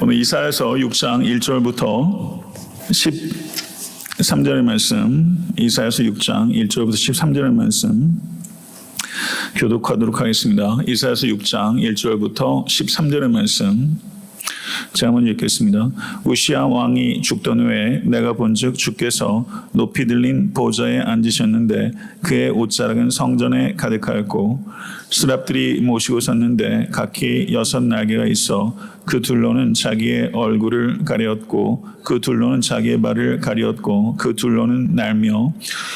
오늘 이사야서 6장 1절부터 13절의 말씀, 이사야서 6장 1절부터 13절의 말씀 교독하도록 하겠습니다. 이사야서 6장 1절부터 13절의 말씀 제가 먼저 읽겠습니다. 우시야 왕이 죽던 후에 내가 본즉 주께서 높이 들린 보좌에 앉으셨는데 그의 옷자락은 성전에 가득하였고 스랍들이 모시고 섰는데 각기 6날개가 있어 그 둘로는 자기의 얼굴을 가리었고 그 둘로는 자기의 발을 가리었고 그 둘로는 날며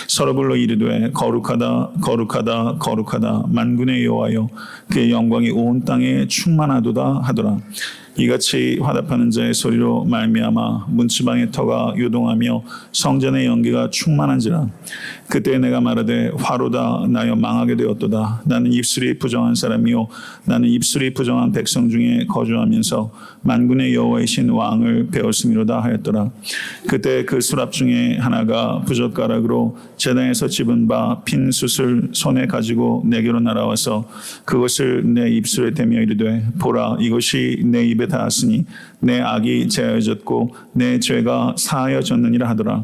서로 불러 이르되 거룩하다 거룩하다 거룩하다 만군의 여호와여 그의 영광이 온 땅에 충만하도다 하더라. 이같이 화답하는 자의 소리로 말미암아 문지방의 터가 요동하며 성전의 연기가 충만한지라. 그때 내가 말하되 화로다 나여 망하게 되었도다. 나는 입술이 부정한 사람이요 나는 입술이 부정한 백성 중에 거주하면서 만군의 여호와이신 왕을 배웠음이로다 하였더라. 그때 그 수랍 중에 하나가 부젓가락으로 제단에서 집은 바 핀 숯을 손에 가지고 내게로 날아와서 그것을 내 입술에 대며 이르되 보라 이것이 내 입에 닿았으니 내 악이 제하여졌고 내 죄가 사하여졌느니라 하더라.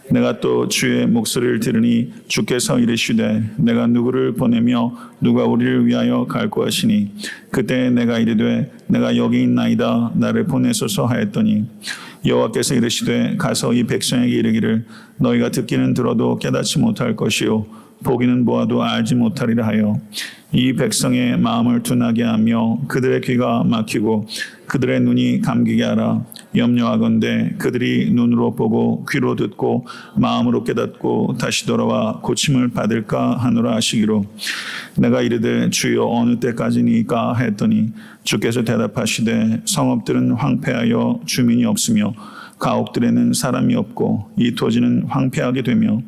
내가 또 주의 목소리를 들으니 주께서 이르시되 내가 누구를 보내며 누가 우리를 위하여 갈고 하시니 그때 내가 이르되 내가 여기 있나이다 나를 보내소서 하였더니 여호와께서 이르시되 가서 이 백성에게 이르기를 너희가 듣기는 들어도 깨닫지 못할 것이요 보기는 보아도 알지 못하리라 하여 이 백성의 마음을 둔하게 하며 그들의 귀가 막히고 그들의 눈이 감기게 하라. 염려하건대 그들이 눈으로 보고 귀로 듣고 마음으로 깨닫고 다시 돌아와 고침을 받을까 하노라 하시기로 내가 이르되 주여 어느 때까지니까 했더니 주께서 대답하시되 성읍들은 황폐하여 주민이 없으며 가옥들에는 사람이 없고 이 토지는 황폐하게 되며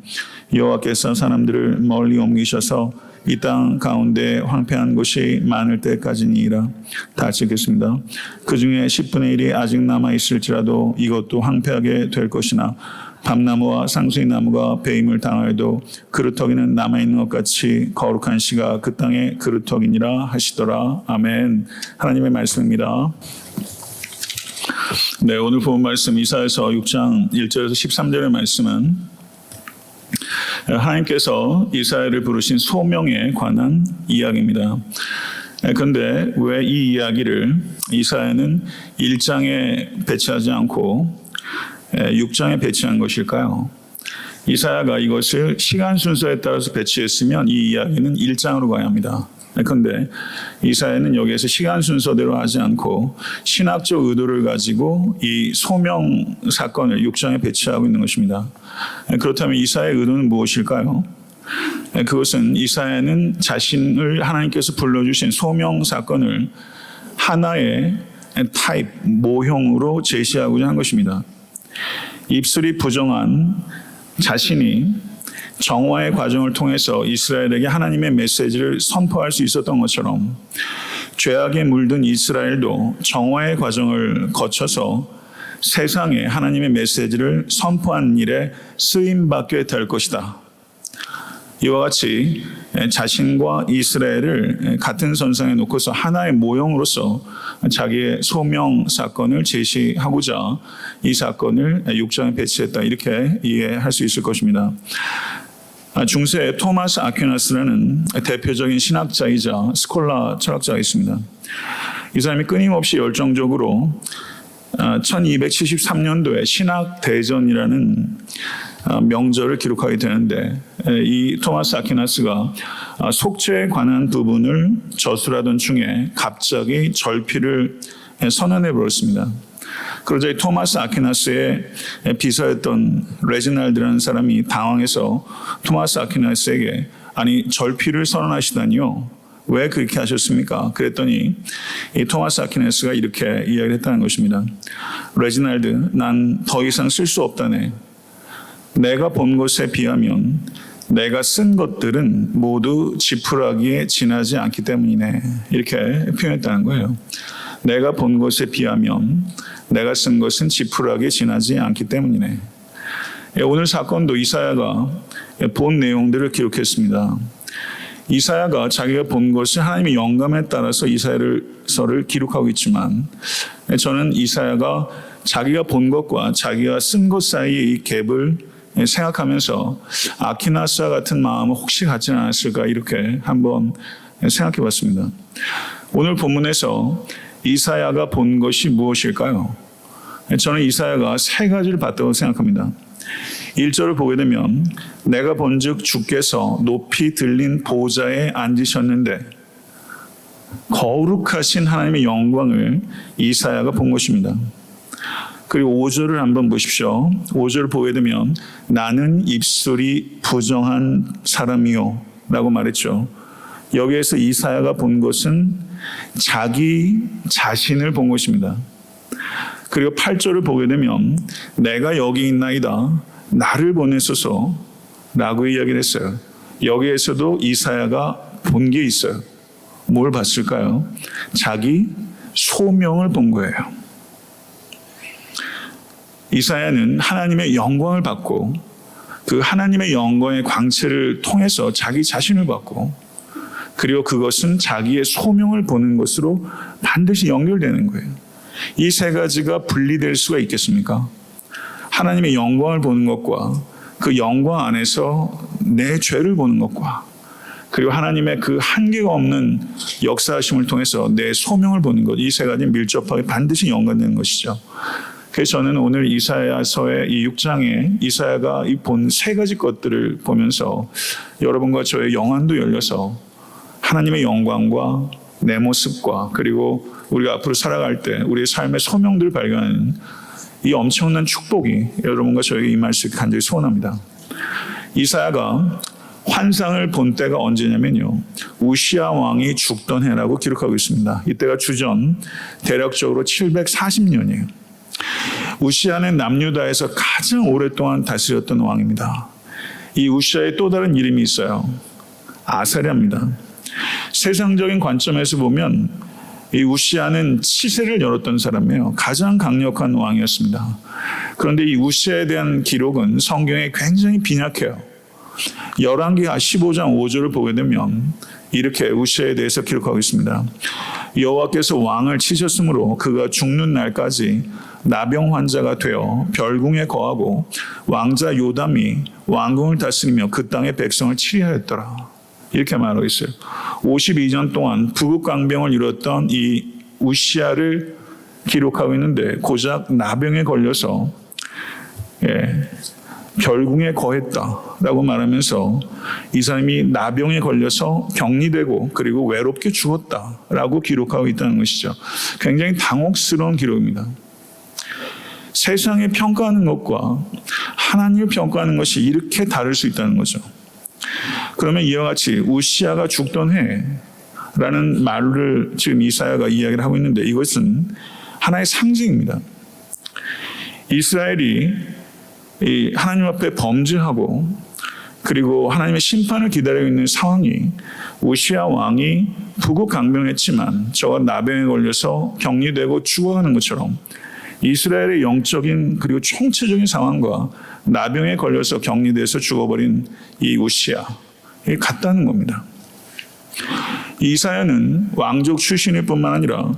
여호와께서 사람들을 멀리 옮기셔서 이 땅 가운데 황폐한 곳이 많을 때까지니라. 다 같이 읽겠습니다. 그 중에 10분의 1이 아직 남아있을지라도 이것도 황폐하게 될 것이나 밤나무와 상수리 나무가 배임을 당하여도 그루터기는 남아있는 것 같이 거룩한 씨가 그 땅의 그루터기니라 하시더라. 아멘. 하나님의 말씀입니다. 네, 오늘 본 말씀 이사야서 6장 1절에서 13절의 말씀은 하나님께서 이사야를 부르신 소명에 관한 이야기입니다. 그런데 왜 이 이야기를 이사야는 1장에 배치하지 않고 6장에 배치한 것일까요? 이사야가 이것을 시간 순서에 따라서 배치했으면 이 이야기는 1장으로 가야 합니다. 그런데 이사야는 여기에서 시간 순서대로 하지 않고 신학적 의도를 가지고 이 소명 사건을 6장에 배치하고 있는 것입니다. 그렇다면 이사야의 의도는 무엇일까요? 그것은 이사야는 자신을 하나님께서 불러주신 소명 사건을 하나의 타입, 모형으로 제시하고자 한 것입니다. 입술이 부정한 자신이 정화의 과정을 통해서 이스라엘에게 하나님의 메시지를 선포할 수 있었던 것처럼 죄악에 물든 이스라엘도 정화의 과정을 거쳐서 세상에 하나님의 메시지를 선포하는 일에 쓰임받게 될 것이다. 이와 같이 자신과 이스라엘을 같은 선상에 놓고서 하나의 모형으로서 자기의 소명 사건을 제시하고자 이 사건을 6장에 배치했다. 이렇게 이해할 수 있을 것입니다. 중세 토마스 아퀴나스라는 대표적인 신학자이자 스콜라 철학자가 있습니다. 이 사람이 끊임없이 열정적으로 1273년도에 신학대전이라는 명절을 기록하게 되는데 이 토마스 아퀴나스가 속죄에 관한 부분을 저술하던 중에 갑자기 절필을 선언해 버렸습니다. 그러자 이 토마스 아퀴나스의 비서였던 레지날드라는 사람이 당황해서 토마스 아퀴나스에게 아니 절필을 선언하시다니요? 왜 그렇게 하셨습니까? 그랬더니 이 토마스 아퀴나스가 이렇게 이야기를 했다는 것입니다. 레지날드, 난 더 이상 쓸 수 없다네. 내가 본 것에 비하면 내가 쓴 것들은 모두 지푸라기에 지나지 않기 때문이네. 이렇게 표현했다는 거예요. 내가 본 것에 비하면 내가 쓴 것은 지푸라기에 지나지 않기 때문이네. 오늘 사건도 이사야가 본 내용들을 기록했습니다. 이사야가 자기가 본 것을 하나님의 영감에 따라서 이사야서를 기록하고 있지만 저는 이사야가 자기가 본 것과 자기가 쓴 것 사이의 이 갭을 생각하면서 아키나스와 같은 마음을 혹시 갖지 않았을까 이렇게 한번 생각해 봤습니다. 오늘 본문에서 이사야가 본 것이 무엇일까요? 저는 이사야가 세 가지를 봤다고 생각합니다. 1절을 보게 되면 내가 본즉 주께서 높이 들린 보좌에 앉으셨는데 거룩하신 하나님의 영광을 이사야가 본 것입니다. 그리고 5절을 한번 보십시오. 5절을 보게 되면 나는 입술이 부정한 사람이요 라고 말했죠. 여기에서 이사야가 본 것은 자기 자신을 본 것입니다. 그리고 8절을 보게 되면 내가 여기 있나이다 나를 보내소서 라고 이야기를 했어요. 여기에서도 이사야가 본 게 있어요. 뭘 봤을까요? 자기 소명을 본 거예요. 이사야는 하나님의 영광을 받고 그 하나님의 영광의 광채를 통해서 자기 자신을 봤고 그리고 그것은 자기의 소명을 보는 것으로 반드시 연결되는 거예요. 이 세 가지가 분리될 수가 있겠습니까? 하나님의 영광을 보는 것과 그 영광 안에서 내 죄를 보는 것과 그리고 하나님의 그 한계가 없는 역사하심을 통해서 내 소명을 보는 것, 이 세 가지 밀접하게 반드시 연관되는 것이죠. 그래서 저는 오늘 이사야서의 이 6장에 이사야가 본 세 가지 것들을 보면서 여러분과 저의 영안도 열려서 하나님의 영광과 내 모습과 그리고 우리가 앞으로 살아갈 때 우리의 삶의 소명들을 발견하는 이 엄청난 축복이 여러분과 저에게 임할 수 있게 간절히 소원합니다. 이사야가 환상을 본 때가 언제냐면요. 우시야 왕이 죽던 해라고 기록하고 있습니다. 이때가 주전 대략적으로 740년이에요. 우시야는 남유다에서 가장 오랫동안 다스렸던 왕입니다. 이 우시야의 또 다른 이름이 있어요. 아사랴입니다. 세상적인 관점에서 보면 이 우시야는 치세를 열었던 사람이에요. 가장 강력한 왕이었습니다. 그런데 이 우시야에 대한 기록은 성경에 굉장히 빈약해요. 열왕기하 15장 5절을 보게 되면 이렇게 우시야에 대해서 기록하고 있습니다. 여호와께서 왕을 치셨으므로 그가 죽는 날까지 나병 환자가 되어 별궁에 거하고 왕자 요담이 왕궁을 다스리며 그 땅의 백성을 치리하였더라. 이렇게 말하고 있어요. 52년 동안 부국강병을 이뤘던 이 우시야를 기록하고 있는데 고작 나병에 걸려서 별궁에 거했다라고 말하면서 이 사람이 나병에 걸려서 격리되고 그리고 외롭게 죽었다라고 기록하고 있다는 것이죠. 굉장히 당혹스러운 기록입니다. 세상에 평가하는 것과 하나님을 평가하는 것이 이렇게 다를 수 있다는 거죠. 그러면 이와 같이 우시야가 죽던 해라는 말을 지금 이사야가 이야기를 하고 있는데 이것은 하나의 상징입니다. 이스라엘이 하나님 앞에 범죄하고 그리고 하나님의 심판을 기다리고 있는 상황이 우시야 왕이 부국강병했지만 저가 나병에 걸려서 격리되고 죽어가는 것처럼 이스라엘의 영적인 그리고 총체적인 상황과 나병에 걸려서 격리돼서 죽어버린 이 우시야 같다는 겁니다. 이사야는 왕족 출신일 뿐만 아니라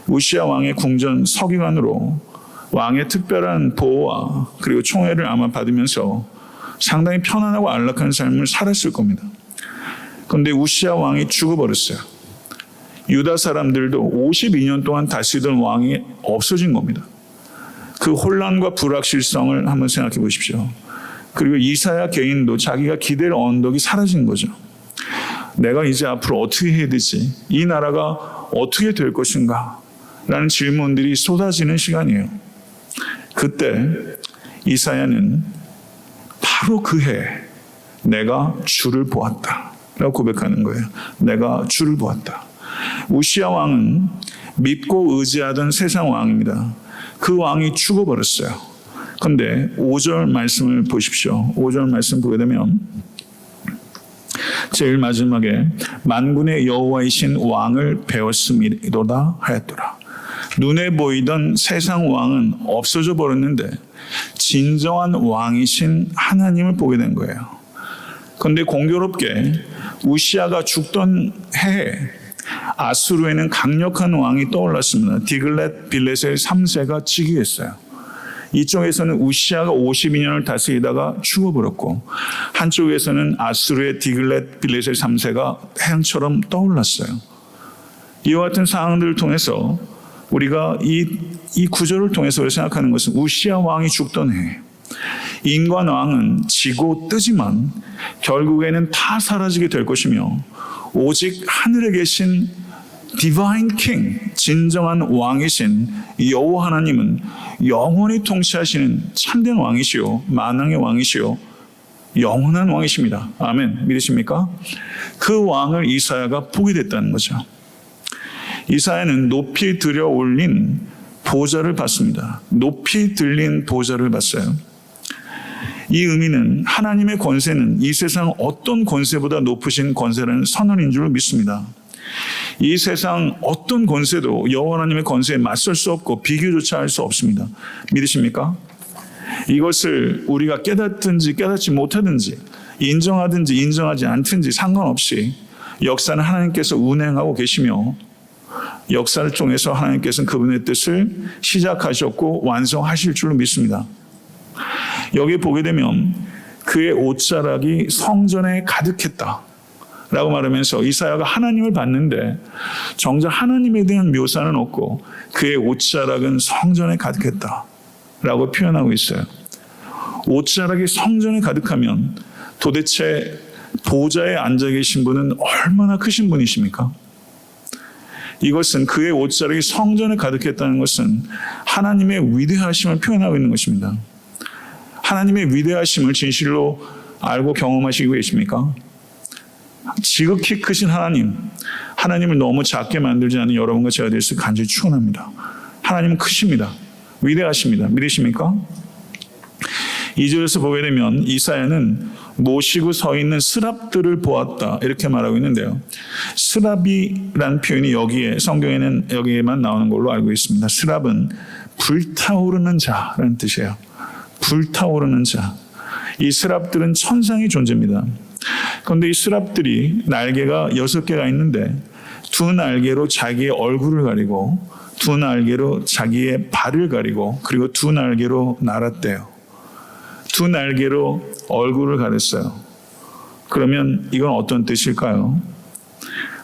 우시야 왕의 궁전 서기관으로 왕의 특별한 보호와 그리고 총애를 아마 받으면서 상당히 편안하고 안락한 삶을 살았을 겁니다. 그런데 우시야 왕이 죽어버렸어요. 유다 사람들도 52년 동안 다스리던 왕이 없어진 겁니다. 그 혼란과 불확실성을 한번 생각해 보십시오. 그리고 이사야 개인도 자기가 기댈 언덕이 사라진 거죠. 내가 이제 앞으로 어떻게 해야 되지? 이 나라가 어떻게 될 것인가? 라는 질문들이 쏟아지는 시간이에요. 그때 이사야는 바로 그 해 내가 주를 보았다 라고 고백하는 거예요. 내가 주를 보았다. 우시야 왕은 믿고 의지하던 세상 왕입니다. 그 왕이 죽어버렸어요. 그런데 5절 말씀을 보십시오. 5절 말씀 보게 되면 제일 마지막에 만군의 여호와이신 왕을 배웠음이로다 하였더라. 눈에 보이던 세상 왕은 없어져 버렸는데 진정한 왕이신 하나님을 보게 된 거예요. 그런데 공교롭게 우시아가 죽던 해에 아수르에는 강력한 왕이 떠올랐습니다. 디글렛 빌레셀 3세가 즉위했어요. 이쪽에서는 우시아가 52년을 다스리다가 죽어버렸고, 한쪽에서는 아수르의 디글렛 빌레셀 3세가 태양처럼 떠올랐어요. 이와 같은 상황들을 통해서 우리가 이 구절을 통해서 생각하는 것은, 우시아 왕이 죽던 해, 인간 왕은 지고 뜨지만 결국에는 다 사라지게 될 것이며, 오직 하늘에 계신 디바인 킹, 진정한 왕이신 여호와 하나님은 영원히 통치하시는 참된 왕이시요, 만왕의 왕이시요, 영원한 왕이십니다. 아멘. 믿으십니까? 그 왕을 이사야가 보게 됐다는 거죠. 이사야는 높이 들여 올린 보좌를 봤습니다. 높이 들린 보좌를 봤어요. 이 의미는 하나님의 권세는 이 세상 어떤 권세보다 높으신 권세라는 선언인 줄 믿습니다. 이 세상 어떤 권세도 여호와 하나님의 권세에 맞설 수 없고 비교조차 할 수 없습니다. 믿으십니까? 이것을 우리가 깨닫든지 깨닫지 못하든지, 인정하든지 인정하지 않든지 상관없이 역사는 하나님께서 운행하고 계시며, 역사를 통해서 하나님께서는 그분의 뜻을 시작하셨고 완성하실 줄로 믿습니다. 여기 보게 되면 그의 옷자락이 성전에 가득했다 라고 말하면서 이사야가 하나님을 봤는데 정작 하나님에 대한 묘사는 없고 그의 옷자락은 성전에 가득했다 라고 표현하고 있어요. 옷자락이 성전에 가득하면 도대체 보좌에 앉아 계신 분은 얼마나 크신 분이십니까? 이것은, 그의 옷자락이 성전에 가득했다는 것은 하나님의 위대하심을 표현하고 있는 것입니다. 하나님의 위대하심을 진실로 알고 경험하시고 계십니까? 지극히 크신 하나님을 너무 작게 만들지 않은 여러분과 제가 될 수 간절히 축원합니다. 하나님은 크십니다. 위대하십니다. 믿으십니까? 2절에서 보게 되면 이사야는 모시고 서 있는 스랍들을 보았다 이렇게 말하고 있는데요. 스랍이라는 표현이 여기에, 성경에는 여기에만 나오는 걸로 알고 있습니다. 스랍은 불타오르는 자라는 뜻이에요. 불타오르는 자. 이 스랍들은 천상의 존재입니다. 그런데 이 스랍들이 날개가 6개가 있는데 두 날개로 자기의 얼굴을 가리고, 두 날개로 자기의 발을 가리고, 그리고 두 날개로 날았대요. 두 날개로 얼굴을 가렸어요. 그러면 이건 어떤 뜻일까요?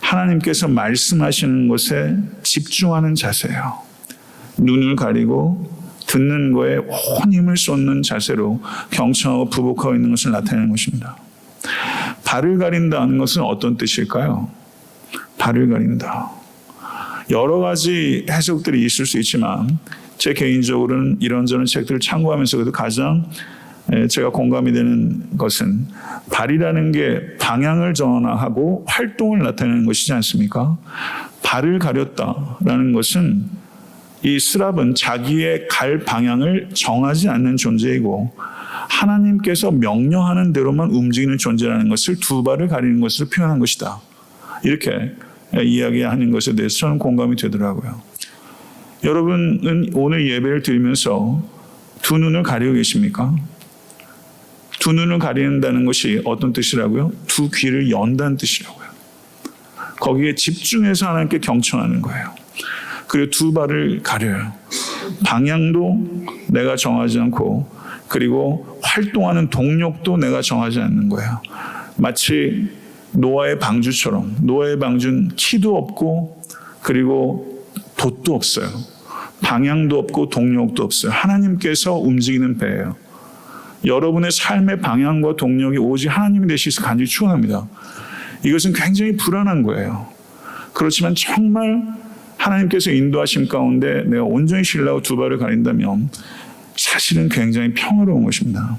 하나님께서 말씀하시는 것에 집중하는 자세예요. 눈을 가리고 듣는 거에 온 힘을 쏟는 자세로 경청하고 부복하고 있는 것을 나타내는 것입니다. 발을 가린다는 것은 어떤 뜻일까요? 발을 가린다. 여러 가지 해석들이 있을 수 있지만 제 개인적으로는 이런저런 책들을 참고하면서도 가장 제가 공감이 되는 것은, 발이라는 게 방향을 전환하고 활동을 나타내는 것이지 않습니까? 발을 가렸다라는 것은, 이 스랍은 자기의 갈 방향을 정하지 않는 존재이고 하나님께서 명령하는 대로만 움직이는 존재라는 것을 두 발을 가리는 것으로 표현한 것이다. 이렇게 이야기하는 것에 대해서 저는 공감이 되더라고요. 여러분은 오늘 예배를 드리면서 두 눈을 가리고 계십니까? 두 눈을 가린다는 것이 어떤 뜻이라고요? 두 귀를 연다는 뜻이라고요. 거기에 집중해서 하나님께 경청하는 거예요. 그리고 두 발을 가려요. 방향도 내가 정하지 않고, 그리고 활동하는 동력도 내가 정하지 않는 거예요. 마치 노아의 방주처럼, 노아의 방주는 키도 없고 그리고 돛도 없어요. 방향도 없고 동력도 없어요. 하나님께서 움직이는 배예요. 여러분의 삶의 방향과 동력이 오직 하나님이 되시서 간절히 축원합니다. 이것은 굉장히 불안한 거예요. 그렇지만 정말 하나님께서 인도하심 가운데 내가 온전히 신뢰하고 두 발을 가린다면 사실은 굉장히 평화로운 것입니다.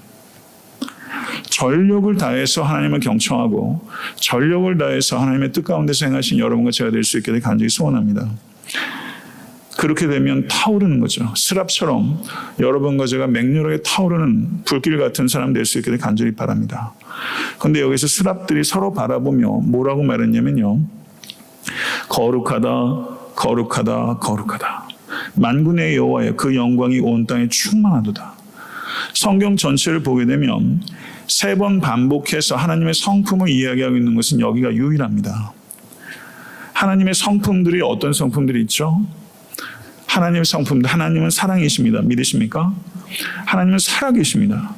전력을 다해서 하나님을 경청하고 전력을 다해서 하나님의 뜻 가운데서 행하신 여러분과 제가 될 수 있게 되 간절히 소원합니다. 그렇게 되면 타오르는 거죠. 스랍처럼 여러분과 제가 맹렬하게 타오르는 불길 같은 사람 될 수 있게 간절히 바랍니다. 그런데 여기서 스랍들이 서로 바라보며 뭐라고 말했냐면요. 거룩하다, 거룩하다, 거룩하다. 만군의 여호와여, 그 영광이 온 땅에 충만하도다. 성경 전체를 보게 되면 3번 반복해서 하나님의 성품을 이야기하고 있는 것은 여기가 유일합니다. 하나님의 성품들이 어떤 성품들이 있죠? 하나님의 성품들, 하나님은 사랑이십니다. 믿으십니까? 하나님은 살아계십니다.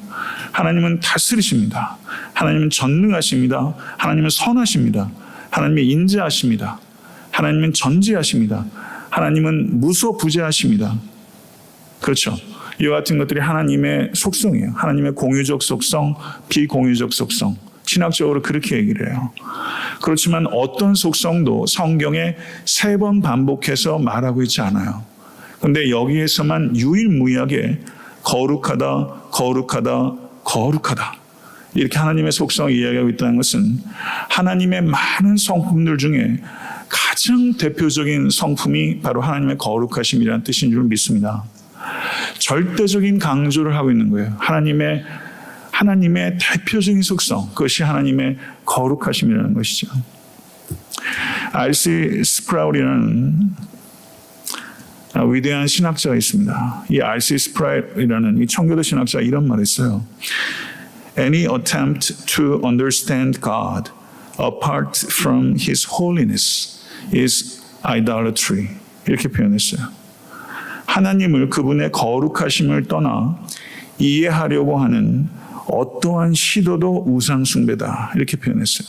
하나님은 다스리십니다. 하나님은 전능하십니다. 하나님은 선하십니다. 하나님은 인자하십니다. 하나님은 전지하십니다. 하나님은 무소부재하십니다. 그렇죠? 이와 같은 것들이 하나님의 속성이에요. 하나님의 공유적 속성, 비공유적 속성. 신학적으로 그렇게 얘기를 해요. 그렇지만 어떤 속성도 성경에 3번 반복해서 말하고 있지 않아요. 그런데 여기에서만 유일무이하게 거룩하다, 거룩하다, 거룩하다. 이렇게 하나님의 속성을 이야기하고 있다는 것은 하나님의 많은 성품들 중에 가장 대표적인 성품이 바로 하나님의 거룩하심이라는 뜻인 줄 믿습니다. 절대적인 강조를 하고 있는 거예요. 하나님의 대표적인 속성, 그것이 하나님의 거룩하심이라는 것이죠. R.C. 스프라울이라는 위대한 신학자가 있습니다. 이 R.C. 스프라울이라는 이 청교도 신학자가 이런 말을 했어요. Any attempt to understand God apart from His holiness is idolatry. 이렇게 표현했어요. 하나님을 그분의 거룩하심을 떠나 이해하려고 하는 어떠한 시도도 우상숭배다. 이렇게 표현했어요.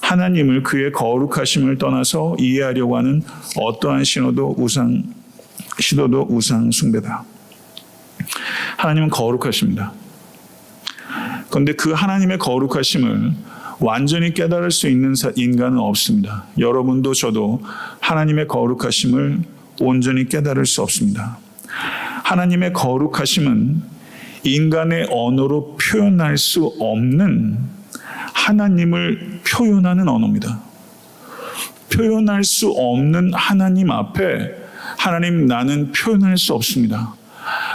하나님을 그의 거룩하심을 떠나서 이해하려고 하는 어떠한 시도도 우상숭배다. 하나님은 거룩하십니다. 그런데 그 하나님의 거룩하심을 완전히 깨달을 수 있는 인간은 없습니다. 여러분도 저도 하나님의 거룩하심을 온전히 깨달을 수 없습니다. 하나님의 거룩하심은 인간의 언어로 표현할 수 없는 하나님을 표현하는 언어입니다. 표현할 수 없는 하나님 앞에 하나님 나는 표현할 수 없습니다.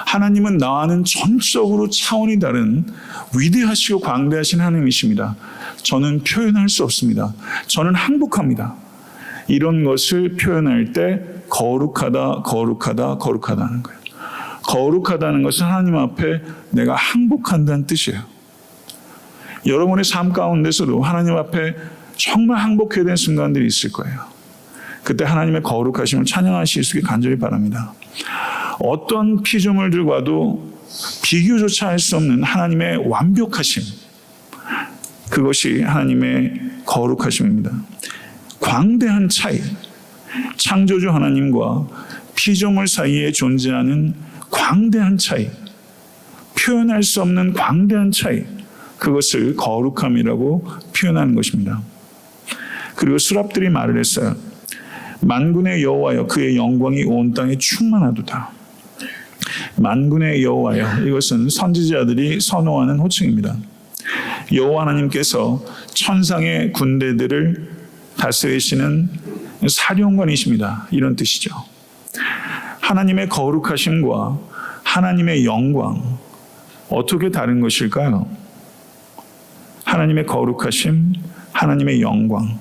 하나님은 나와는 전적으로 차원이 다른 위대하시고 광대하신 하나님이십니다. 저는 표현할 수 없습니다. 저는 항복합니다. 이런 것을 표현할 때 거룩하다, 거룩하다, 거룩하다는 거예요. 거룩하다는 것은 하나님 앞에 내가 항복한다는 뜻이에요. 여러분의 삶 가운데서도 하나님 앞에 정말 항복해야 되는 순간들이 있을 거예요. 그때 하나님의 거룩하심을 찬양하실 수 있게 간절히 바랍니다. 어떤 피조물들과도 비교조차 할 수 없는 하나님의 완벽하심, 그것이 하나님의 거룩하심입니다. 광대한 차이, 창조주 하나님과 피조물 사이에 존재하는 광대한 차이, 표현할 수 없는 광대한 차이, 그것을 거룩함이라고 표현하는 것입니다. 그리고 수랍들이 말을 했어요. 만군의 여호와여 그의 영광이 온 땅에 충만하도다. 만군의 여호와여, 이것은 선지자들이 선호하는 호칭입니다. 여호와 하나님께서 천상의 군대들을 다스리시는 사령관이십니다. 이런 뜻이죠. 하나님의 거룩하심과 하나님의 영광, 어떻게 다른 것일까요? 하나님의 거룩하심, 하나님의 영광.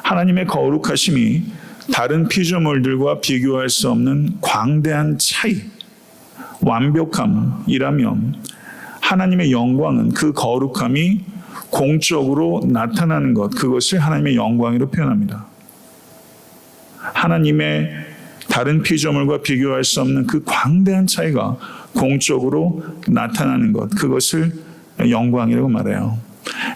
하나님의 거룩하심이 다른 피조물들과 비교할 수 없는 광대한 차이, 완벽함이라면 하나님의 영광은 그 거룩함이 공적으로 나타나는 것, 그것을 하나님의 영광으로 표현합니다. 하나님의 다른 피조물과 비교할 수 없는 그 광대한 차이가 공적으로 나타나는 것, 그것을 영광이라고 말해요.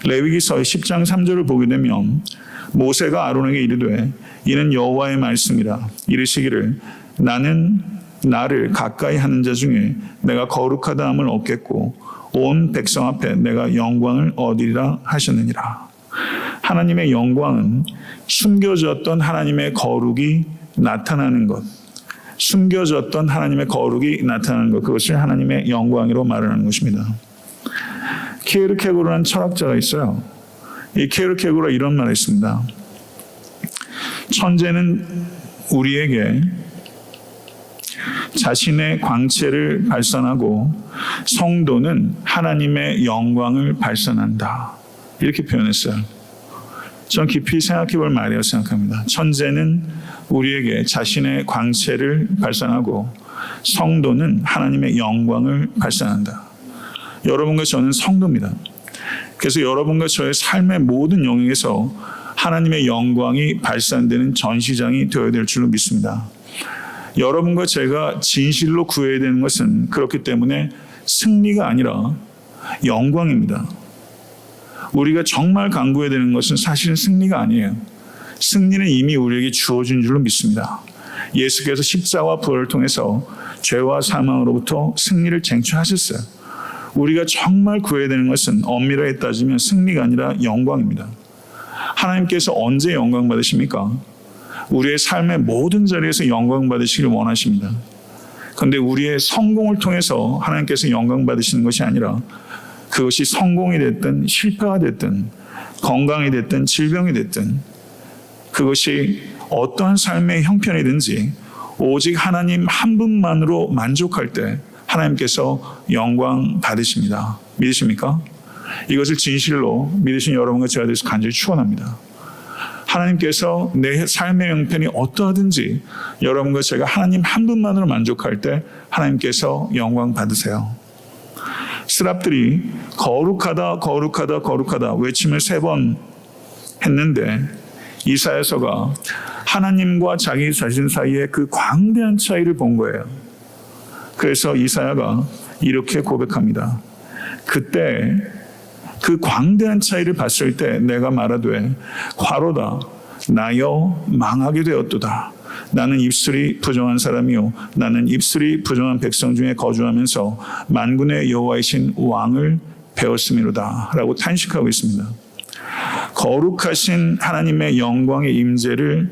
레위기서 10장 3절을 보게 되면 모세가 아론에게 이르되 이는 여호와의 말씀이라 이르시기를 나는 나를 가까이 하는 자 중에 내가 거룩하다함을 얻겠고 온 백성 앞에 내가 영광을 얻으리라 하셨느니라. 하나님의 영광은 숨겨졌던 하나님의 거룩이 나타나는 것, 숨겨졌던 하나님의 거룩이 나타나는 것, 그것을 하나님의 영광으로 말하는 것입니다. 키에르케고르라는 철학자가 있어요. 이 키에르케고르가 이런 말을 했습니다. 천재는 우리에게 자신의 광채를 발산하고 성도는 하나님의 영광을 발산한다. 이렇게 표현했어요. 전 깊이 생각해 볼 말이라고 생각합니다. 천재는 우리에게 자신의 광채를 발산하고 성도는 하나님의 영광을 발산한다. 여러분과 저는 성도입니다. 그래서 여러분과 저의 삶의 모든 영역에서 하나님의 영광이 발산되는 전시장이 되어야 될 줄로 믿습니다. 여러분과 제가 진실로 구해야 되는 것은 그렇기 때문에 승리가 아니라 영광입니다. 우리가 정말 간구해야 되는 것은 사실은 승리가 아니에요. 승리는 이미 우리에게 주어진 줄로 믿습니다. 예수께서 십자가와 부활을 통해서 죄와 사망으로부터 승리를 쟁취하셨어요. 우리가 정말 구해야 되는 것은 엄밀하게 따지면 승리가 아니라 영광입니다. 하나님께서 언제 영광 받으십니까? 우리의 삶의 모든 자리에서 영광 받으시기를 원하십니다. 그런데 우리의 성공을 통해서 하나님께서 영광 받으시는 것이 아니라 그것이 성공이 됐든 실패가 됐든 건강이 됐든 질병이 됐든 그것이 어떠한 삶의 형편이든지 오직 하나님 한 분만으로 만족할 때 하나님께서 영광 받으십니다. 믿으십니까? 이것을 진실로 믿으신 여러분과 제가 대해서 간절히 축원합니다. 하나님께서 내 삶의 형편이 어떠하든지 여러분과 제가 하나님 한 분만으로 만족할 때 하나님께서 영광 받으세요. 스랍들이 거룩하다 거룩하다 거룩하다 외침을 3번 했는데 이사야서가 하나님과 자기 자신 사이에 그 광대한 차이를 본 거예요. 그래서 이사야가 이렇게 고백합니다. 그때 그 광대한 차이를 봤을 때 내가 말하되 화로다 나여 망하게 되었도다. 나는 입술이 부정한 사람이요 나는 입술이 부정한 백성 중에 거주하면서 만군의 여호와이신 왕을 배웠음이로다 라고 탄식하고 있습니다. 거룩하신 하나님의 영광의 임재를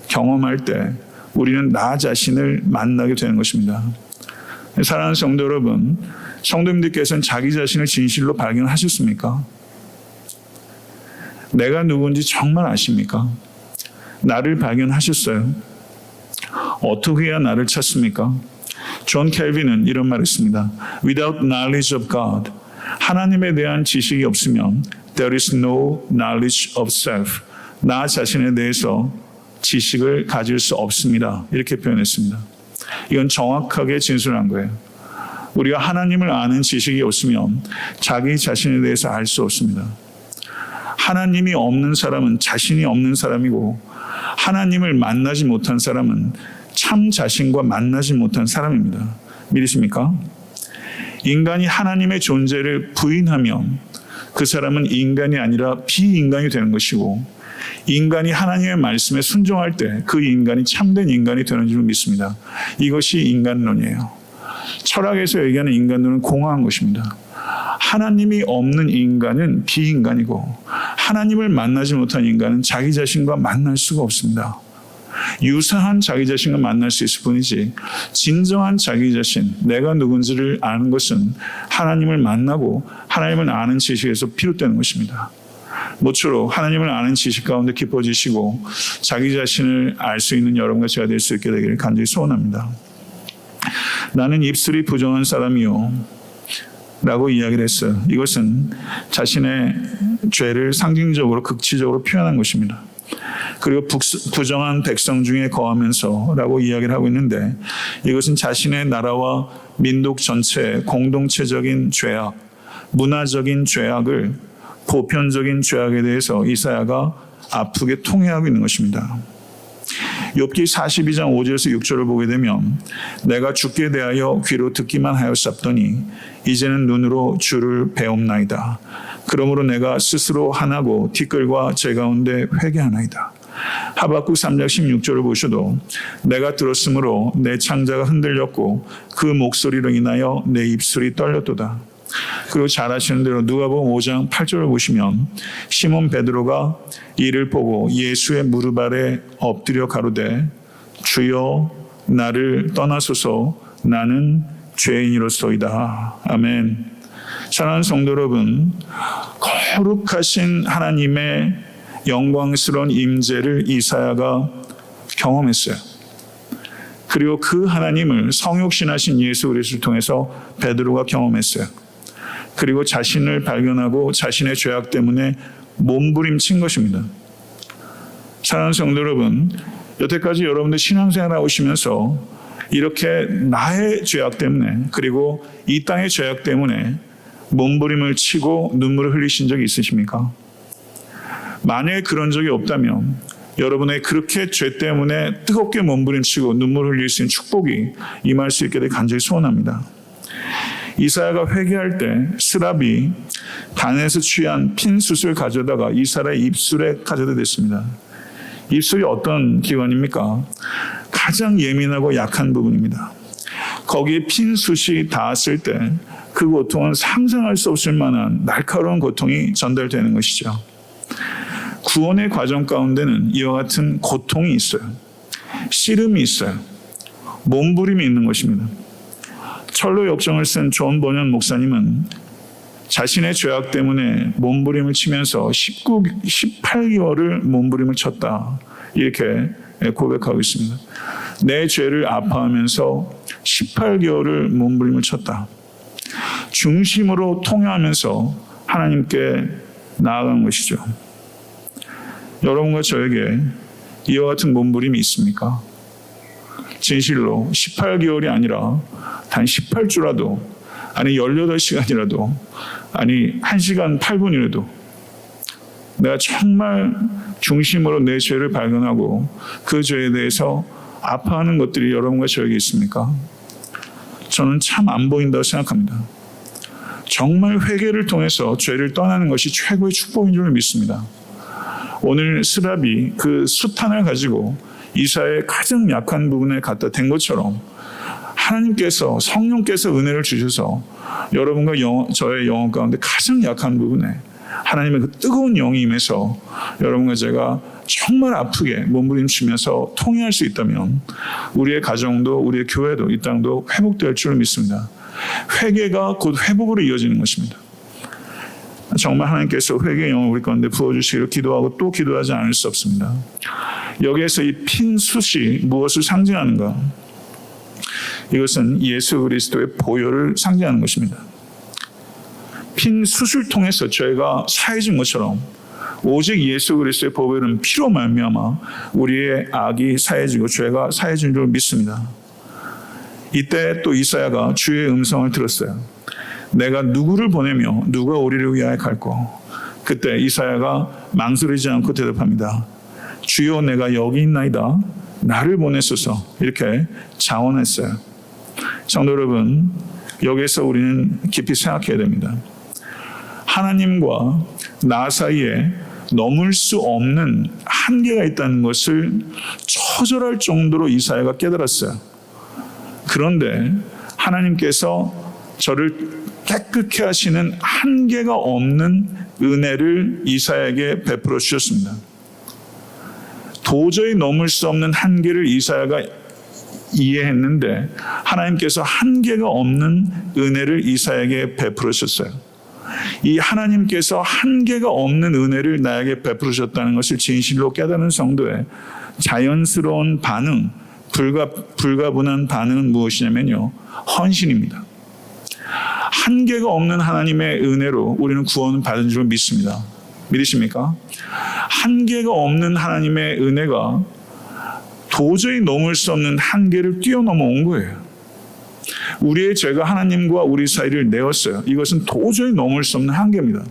경험할 때 우리는 나 자신을 만나게 되는 것입니다. 사랑하는 성도 여러분, 성도님들께서는 자기 자신을 진실로 발견하셨습니까? 내가 누군지 정말 아십니까? 나를 발견하셨어요? 어떻게 해야 나를 찾습니까? 존 켈빈은 이런 말을 했습니다. Without knowledge of God, 하나님에 대한 지식이 없으면 there is no knowledge of self. 나 자신에 대해서 지식을 가질 수 없습니다. 이렇게 표현했습니다. 이건 정확하게 진술한 거예요. 우리가 하나님을 아는 지식이 없으면 자기 자신에 대해서 알 수 없습니다. 하나님이 없는 사람은 자신이 없는 사람이고 하나님을 만나지 못한 사람은 참 자신과 만나지 못한 사람입니다. 믿으십니까? 인간이 하나님의 존재를 부인하면 그 사람은 인간이 아니라 비인간이 되는 것이고 인간이 하나님의 말씀에 순종할 때 그 인간이 참된 인간이 되는 줄 믿습니다. 이것이 인간론이에요. 철학에서 얘기하는 인간론은 공허한 것입니다. 하나님이 없는 인간은 비인간이고 하나님을 만나지 못한 인간은 자기 자신과 만날 수가 없습니다. 유사한 자기 자신과 만날 수 있을 뿐이지 진정한 자기 자신, 내가 누군지를 아는 것은 하나님을 만나고 하나님을 아는 지식에서 비롯되는 것입니다. 모쪼록 하나님을 아는 지식 가운데 깊어지시고 자기 자신을 알 수 있는 여러분과 제가 될 수 있게 되기를 간절히 소원합니다. 나는 입술이 부정한 사람이요 라고 이야기를 했어요. 이것은 자신의 죄를 상징적으로 극치적으로 표현한 것입니다. 그리고 부정한 백성 중에 거하면서 라고 이야기를 하고 있는데 이것은 자신의 나라와 민족 전체의 공동체적인 죄악, 문화적인 죄악을 보편적인 죄악에 대해서 이사야가 아프게 통회하고 있는 것입니다. 욥기 42장 5절에서 6절을 보게 되면 내가 주께 대하여 귀로 듣기만 하였사더니 이제는 눈으로 주를 배움나이다. 그러므로 내가 스스로 하나고 티끌과 제 가운데 회개하나이다. 하박국 3장 16절을 보셔도 내가 들었으므로 내 창자가 흔들렸고 그 목소리로 인하여 내 입술이 떨렸도다. 그리고 잘 아시는 대로 누가복음 5장 8절을 보시면 시몬 베드로가 이를 보고 예수의 무릎 아래 엎드려 가로되 주여 나를 떠나소서 나는 죄인이로소이다. 아멘. 사랑하는 성도 여러분, 거룩하신 하나님의 영광스러운 임재를 이사야가 경험했어요. 그리고 그 하나님을 성육신하신 예수 그리스도를 통해서 베드로가 경험했어요. 그리고 자신을 발견하고 자신의 죄악 때문에 몸부림친 것입니다. 사랑하는 성도 여러분, 여태까지 여러분들 신앙생활 하시면서 이렇게 나의 죄악 때문에 그리고 이 땅의 죄악 때문에 몸부림을 치고 눈물을 흘리신 적이 있으십니까? 만약에 그런 적이 없다면 여러분의 그렇게 죄 때문에 뜨겁게 몸부림치고 눈물을 흘릴 수 있는 축복이 임할 수 있게 되길 간절히 소원합니다. 이사야가 회개할 때 스랍이 단에서 취한 핀 숯을 가져다가 이사야의 입술에 가져다 댔습니다. 입술이 어떤 기관입니까? 가장 예민하고 약한 부분입니다. 거기에 핀 숯이 닿았을 때 그 고통은 상상할 수 없을 만한 날카로운 고통이 전달되는 것이죠. 구원의 과정 가운데는 이와 같은 고통이 있어요. 씨름이 있어요. 몸부림이 있는 것입니다. 철로 역정을 쓴 존 버년 목사님은 자신의 죄악 때문에 몸부림을 치면서 18개월을 몸부림을 쳤다. 이렇게 고백하고 있습니다. 내 죄를 아파하면서 18개월을 몸부림을 쳤다. 중심으로 통회하면서 하나님께 나아간 것이죠. 여러분과 저에게 이와 같은 몸부림이 있습니까? 진실로 18개월이 아니라 단 18주라도, 아니 18시간이라도, 아니 1시간 8분이라도 내가 정말 중심으로 내 죄를 발견하고 그 죄에 대해서 아파하는 것들이 여러분과 저에게 있습니까? 저는 참 안 보인다고 생각합니다. 정말 회개를 통해서 죄를 떠나는 것이 최고의 축복인 줄 믿습니다. 오늘 스랍이 그 숯탄을 가지고 이사야의 가장 약한 부분에 갖다 댄 것처럼 하나님께서, 성령께서 은혜를 주셔서 여러분과 저의 영혼 가운데 가장 약한 부분에 하나님의 그 뜨거운 영이 임해서 여러분과 제가 정말 아프게 몸부림치면서 통회할 수 있다면 우리의 가정도, 우리의 교회도, 이 땅도 회복될 줄 믿습니다. 회개가 곧 회복으로 이어지는 것입니다. 정말 하나님께서 회개의 영을 우리 가운데 부어주시기를 기도하고 또 기도하지 않을 수 없습니다. 여기에서 이 핀 숯이 무엇을 상징하는가? 이것은 예수 그리스도의 보혈을 상징하는 것입니다. 핀 숯을 통해서 죄가 사해진 것처럼 오직 예수 그리스도의 보혈은 피로 말미암아 우리의 악이 사해지고 죄가 사해진 줄 믿습니다. 이때 또 이사야가 주의 음성을 들었어요. 내가 누구를 보내며 누가 우리를 위하여 갈고? 그때 이사야가 망설이지 않고 대답합니다. 주여 내가 여기 있나이다. 나를 보내소서. 이렇게 자원했어요. 성도 여러분, 여기에서 우리는 깊이 생각해야 됩니다. 하나님과 나 사이에 넘을 수 없는 한계가 있다는 것을 처절할 정도로 이사야가 깨달았어요. 그런데 하나님께서 저를 깨끗게 하시는 한계가 없는 은혜를 이사야에게 베풀어 주셨습니다. 도저히 넘을 수 없는 한계를 이사야가 이해했는데 하나님께서 한계가 없는 은혜를 이사야에게 베풀어 주셨어요. 이 하나님께서 한계가 없는 은혜를 나에게 베풀어 주셨다는 것을 진실로 깨닫는 성도의 자연스러운 반응, 불가분한 반응은 무엇이냐면요, 헌신입니다. 한계가 없는 하나님의 은혜로 우리는 구원을 받은 줄 믿습니다. 믿으십니까? 한계가 없는 하나님의 은혜가 도저히 넘을 수 없는 한계를 뛰어넘어 온 거예요. 우리의 죄가 하나님과 우리 사이를 내었어요. 이것은 도저히 넘을 수 없는 한계입니다.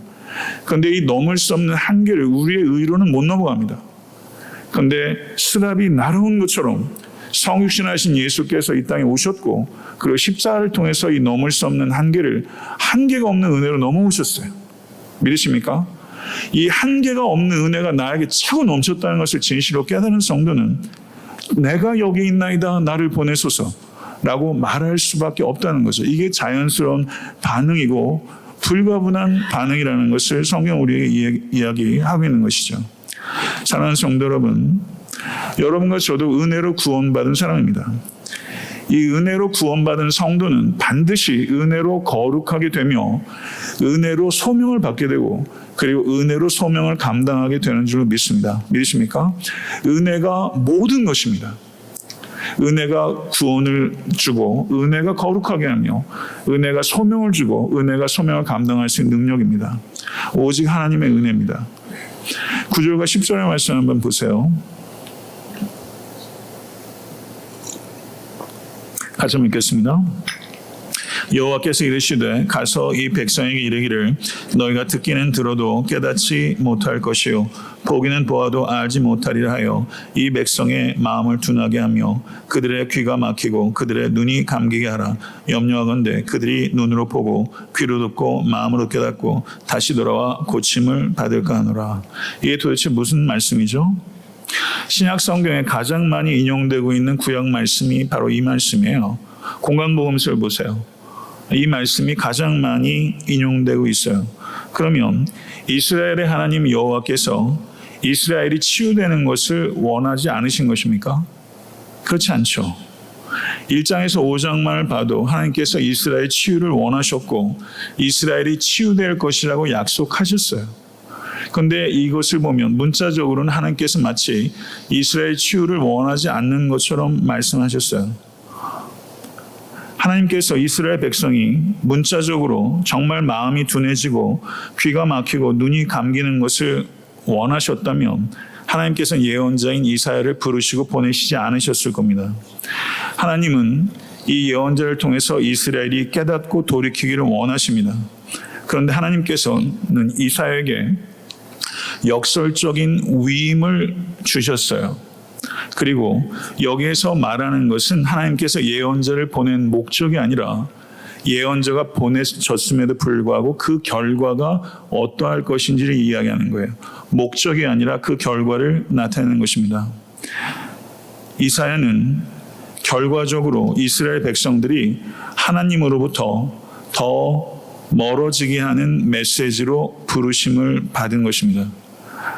그런데 이 넘을 수 없는 한계를 우리의 의로는 못 넘어갑니다. 그런데 스랍이 날아온 것처럼 성육신하신 예수께서 이 땅에 오셨고 그리고 십자가를 통해서 이 넘을 수 없는 한계를 한계가 없는 은혜로 넘어오셨어요. 믿으십니까? 이 한계가 없는 은혜가 나에게 차고 넘쳤다는 것을 진실로 깨닫는 성도는 내가 여기 있나이다 나를 보내소서 라고 말할 수밖에 없다는 거죠. 이게 자연스러운 반응이고 불가분한 반응이라는 것을 성경 우리에게 이야기하고 있는 것이죠. 사랑하는 성도 여러분, 여러분과 저도 은혜로 구원받은 사람입니다. 이 은혜로 구원받은 성도는 반드시 은혜로 거룩하게 되며 은혜로 소명을 받게 되고 그리고 은혜로 소명을 감당하게 되는 줄 믿습니다. 믿으십니까? 은혜가 모든 것입니다. 은혜가 구원을 주고 은혜가 거룩하게 하며 은혜가 소명을 주고 은혜가 소명을 감당할 수 있는 능력입니다. 오직 하나님의 은혜입니다. 9절과 10절의 말씀 한번 보세요. 같이 읽겠습니다. 여호와께서 이르시되 가서 이 백성에게 이르기를 너희가 듣기는 들어도 깨닫지 못할 것이요 보기는 보아도 알지 못하리라 하여 이 백성의 마음을 둔하게 하며 그들의 귀가 막히고 그들의 눈이 감기게 하라. 염려하건대 그들이 눈으로 보고 귀로 듣고 마음으로 깨닫고 다시 돌아와 고침을 받을까 하노라. 이게 도대체 무슨 말씀이죠? 신약 성경에 가장 많이 인용되고 있는 구약 말씀이 바로 이 말씀이에요. 공관복음서를 보세요. 이 말씀이 가장 많이 인용되고 있어요. 그러면 이스라엘의 하나님 여호와께서 이스라엘이 치유되는 것을 원하지 않으신 것입니까? 그렇지 않죠. 1장에서 5장만을 봐도 하나님께서 이스라엘 치유를 원하셨고 이스라엘이 치유될 것이라고 약속하셨어요. 그런데 이것을 보면 문자적으로는 하나님께서 마치 이스라엘 치유를 원하지 않는 것처럼 말씀하셨어요. 하나님께서 이스라엘 백성이 문자적으로 정말 마음이 둔해지고 귀가 막히고 눈이 감기는 것을 원하셨다면 하나님께서는 예언자인 이사야를 부르시고 보내시지 않으셨을 겁니다. 하나님은 이 예언자를 통해서 이스라엘이 깨닫고 돌이키기를 원하십니다. 그런데 하나님께서는 이사야에게 역설적인 위임을 주셨어요. 그리고 여기에서 말하는 것은 하나님께서 예언자를 보낸 목적이 아니라 예언자가 보내졌음에도 불구하고 그 결과가 어떠할 것인지를 이야기하는 거예요. 목적이 아니라 그 결과를 나타내는 것입니다. 이사야는 결과적으로 이스라엘 백성들이 하나님으로부터 더 멀어지게 하는 메시지로 부르심을 받은 것입니다.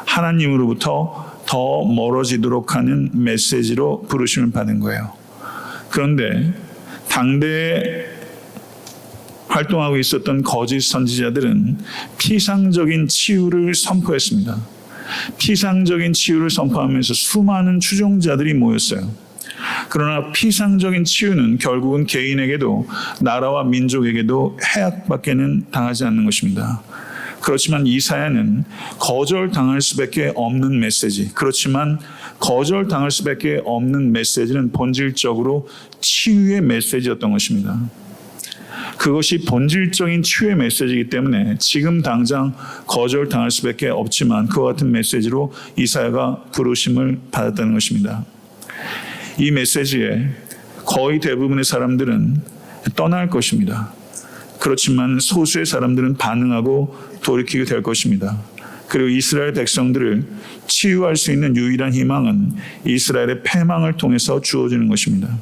하나님으로부터 더 멀어지도록 하는 메시지로 부르심을 받은 거예요. 그런데 당대에 활동하고 있었던 거짓 선지자들은 피상적인 치유를 선포했습니다. 피상적인 치유를 선포하면서 수많은 추종자들이 모였어요. 그러나 피상적인 치유는 결국은 개인에게도 나라와 민족에게도 해악밖에는 당하지 않는 것입니다. 그렇지만 이사야는 거절당할 수밖에 없는 메시지, 그렇지만 거절당할 수밖에 없는 메시지는 본질적으로 치유의 메시지였던 것입니다. 그것이 본질적인 치유의 메시지이기 때문에 지금 당장 거절당할 수밖에 없지만 그와 같은 메시지로 이사야가 부르심을 받았다는 것입니다. 이 메시지에 거의 대부분의 사람들은 떠날 것입니다. 그렇지만 소수의 사람들은 반응하고 돌이키게 될 것입니다. 그리고 이스라엘 백성들을 치유할 수 있는 유일한 희망은 이스라엘의 패망을 통해서 주어지는 것입니다.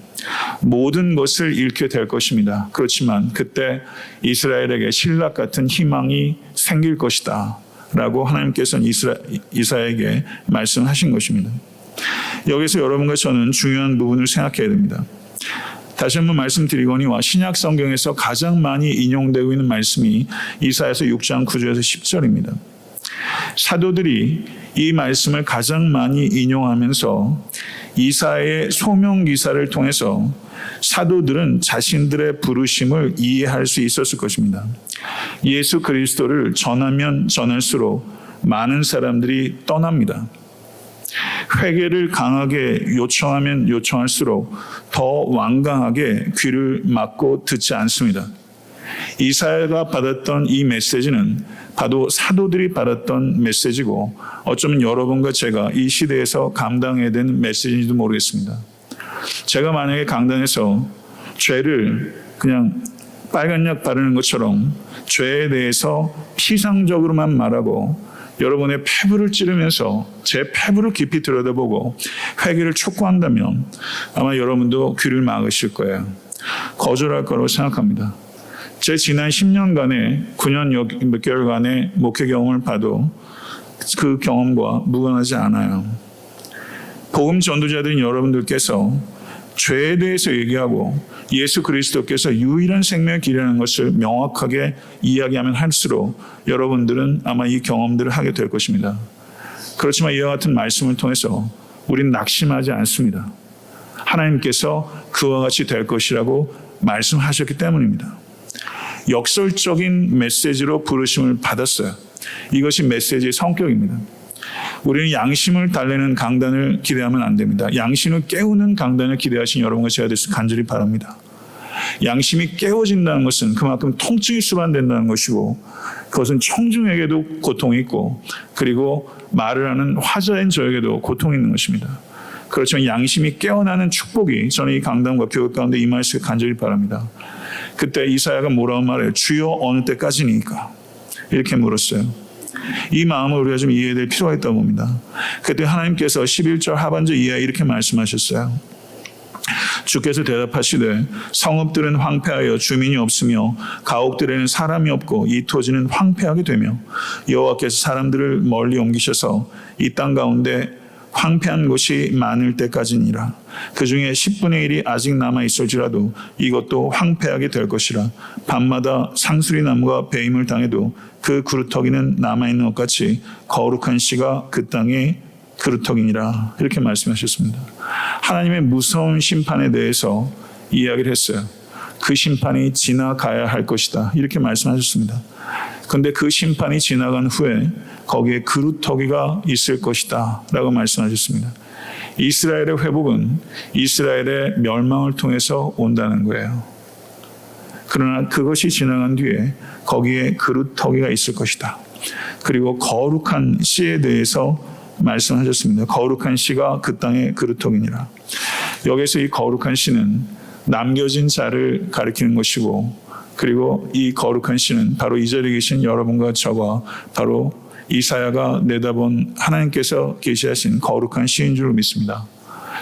모든 것을 잃게 될 것입니다. 그렇지만 그때 이스라엘에게 신락 같은 희망이 생길 것이다 라고 하나님께서는 이사야에게 말씀하신 것입니다. 여기서 여러분과 저는 중요한 부분을 생각해야 됩니다. 다시 한번 말씀드리거니와 신약 성경에서 가장 많이 인용되고 있는 말씀이 이사야서 6장 9절에서 10절입니다. 사도들이 이 말씀을 가장 많이 인용하면서 이사야의 소명 기사를 통해서 사도들은 자신들의 부르심을 이해할 수 있었을 것입니다. 예수 그리스도를 전하면 전할수록 많은 사람들이 떠납니다. 회개를 강하게 요청하면 요청할수록 더 완강하게 귀를 막고 듣지 않습니다. 이사야가 받았던 이 메시지는 바로 사도들이 받았던 메시지고 어쩌면 여러분과 제가 이 시대에서 감당해야 되는 메시지인지도 모르겠습니다. 제가 만약에 강단에서 죄를 그냥 빨간 약 바르는 것처럼 죄에 대해서 피상적으로만 말하고 여러분의 폐부를 찌르면서 제 폐부를 깊이 들여다보고 회개를 촉구한다면 아마 여러분도 귀를 막으실 거예요. 거절할 거라고 생각합니다. 제 지난 10년간의 9년 몇 개월간의 목회 경험을 봐도 그 경험과 무관하지 않아요. 복음 전도자들인 여러분들께서 죄에 대해서 얘기하고 예수 그리스도께서 유일한 생명의 길이라는 것을 명확하게 이야기하면 할수록 여러분들은 아마 이 경험들을 하게 될 것입니다. 그렇지만 이와 같은 말씀을 통해서 우리는 낙심하지 않습니다. 하나님께서 그와 같이 될 것이라고 말씀하셨기 때문입니다. 역설적인 메시지로 부르심을 받았어요. 이것이 메시지의 성격입니다. 우리는 양심을 달래는 강단을 기대하면 안 됩니다. 양심을 깨우는 강단을 기대하신 여러분과 제가 되시길 간절히 바랍니다. 양심이 깨어진다는 것은 그만큼 통증이 수반된다는 것이고 그것은 청중에게도 고통이 있고 그리고 말을 하는 화자인 저에게도 고통이 있는 것입니다. 그렇지만 양심이 깨어나는 축복이 저는 이 강단과 교육 가운데 임할 수 있게 간절히 바랍니다. 그때 이사야가 뭐라고 말해요? 주여 어느 때까지니까? 이렇게 물었어요. 이 마음을 우리가 좀 이해해야 될 필요가 있다고 봅니다. 그때 하나님께서 11절 하반절 이하에 이렇게 말씀하셨어요. 주께서 대답하시되 성읍들은 황폐하여 주민이 없으며 가옥들에는 사람이 없고 이 토지는 황폐하게 되며 여호와께서 사람들을 멀리 옮기셔서 이 땅 가운데 황폐한 곳이 많을 때까지니라. 그 중에 10분의 1이 아직 남아있을지라도 이것도 황폐하게 될 것이라. 밤마다 상수리 나무가 배임을 당해도 그 그루터기는 남아있는 것 같이 거룩한 씨가 그 땅에 그루터기니라. 이렇게 말씀하셨습니다. 하나님의 무서운 심판에 대해서 이야기를 했어요. 그 심판이 지나가야 할 것이다. 이렇게 말씀하셨습니다. 그런데 그 심판이 지나간 후에 거기에 그루터기가 있을 것이다 라고 말씀하셨습니다. 이스라엘의 회복은 이스라엘의 멸망을 통해서 온다는 거예요. 그러나 그것이 지나간 뒤에 거기에 그루터기가 있을 것이다. 그리고 거룩한 씨에 대해서 말씀하셨습니다. 거룩한 씨가 그 땅의 그루터기니라. 여기서 이 거룩한 씨는 남겨진 자를 가리키는 것이고 그리고 이 거룩한 씨는 바로 이 자리에 계신 여러분과 저와 바로 이사야가 내다본 하나님께서 계시하신 거룩한 씨인 줄 믿습니다.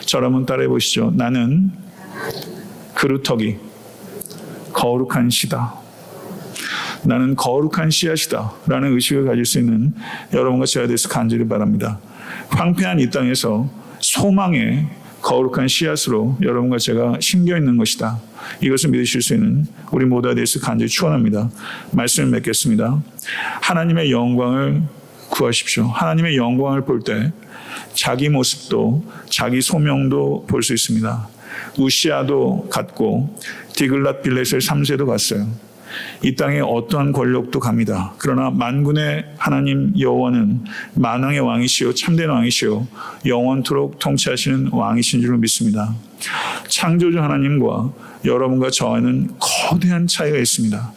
저를 한번 따라해 보시죠. 나는 그루터기, 거룩한 씨다. 나는 거룩한 씨앗이다 라는 의식을 가질 수 있는 여러분과 제가 되어서 간절히 바랍니다. 황폐한 이 땅에서 소망의 거룩한 씨앗으로 여러분과 제가 심겨 있는 것이다. 이것을 믿으실 수 있는 우리 모두가 되어서 간절히 축원합니다. 말씀을 맺겠습니다. 하나님의 영광을 구하십시오. 하나님의 영광을 볼 때 자기 모습도 자기 소명도 볼 수 있습니다. 우시아도 갔고 디글랏 빌렛의 3세도 갔어요. 이 땅에 어떠한 권력도 갑니다. 그러나 만군의 하나님 여호와는 만왕의 왕이시오 참된 왕이시오 영원토록 통치하시는 왕이신 줄 믿습니다. 창조주 하나님과 여러분과 저와는 거대한 차이가 있습니다.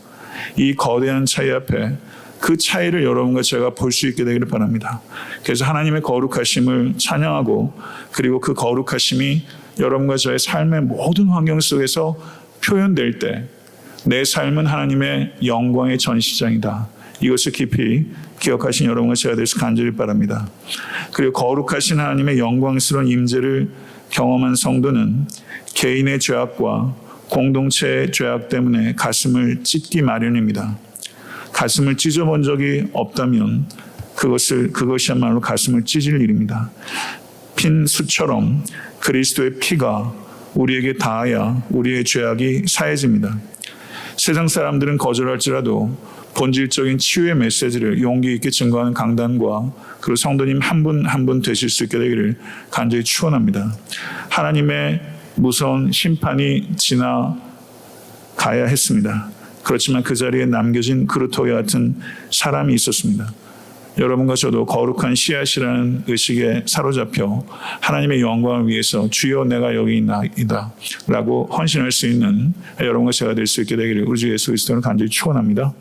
이 거대한 차이 앞에 그 차이를 여러분과 제가 볼 수 있게 되기를 바랍니다. 그래서 하나님의 거룩하심을 찬양하고 그리고 그 거룩하심이 여러분과 저의 삶의 모든 환경 속에서 표현될 때 내 삶은 하나님의 영광의 전시장이다. 이것을 깊이 기억하신 여러분과 제가 되어서 간절히 바랍니다. 그리고 거룩하신 하나님의 영광스러운 임재를 경험한 성도는 개인의 죄악과 공동체의 죄악 때문에 가슴을 찢기 마련입니다. 가슴을 찢어본 적이 없다면 그것이야말로 가슴을 찢을 일입니다. 핀 수처럼 그리스도의 피가 우리에게 닿아야 우리의 죄악이 사해집니다. 세상 사람들은 거절할지라도 본질적인 치유의 메시지를 용기 있게 증거하는 강단과 그리고 성도님 한 분 한 분 되실 수 있게 되기를 간절히 축원합니다. 하나님의 무서운 심판이 지나가야 했습니다. 그렇지만 그 자리에 남겨진 그루터기 같은 사람이 있었습니다. 여러분과 저도 거룩한 씨앗이라는 의식에 사로잡혀 하나님의 영광을 위해서 주여 내가 여기 있나이다 라고 헌신할 수 있는 여러분과 제가 될 수 있게 되기를 우리 주 예수 그리스도를 간절히 축원합니다.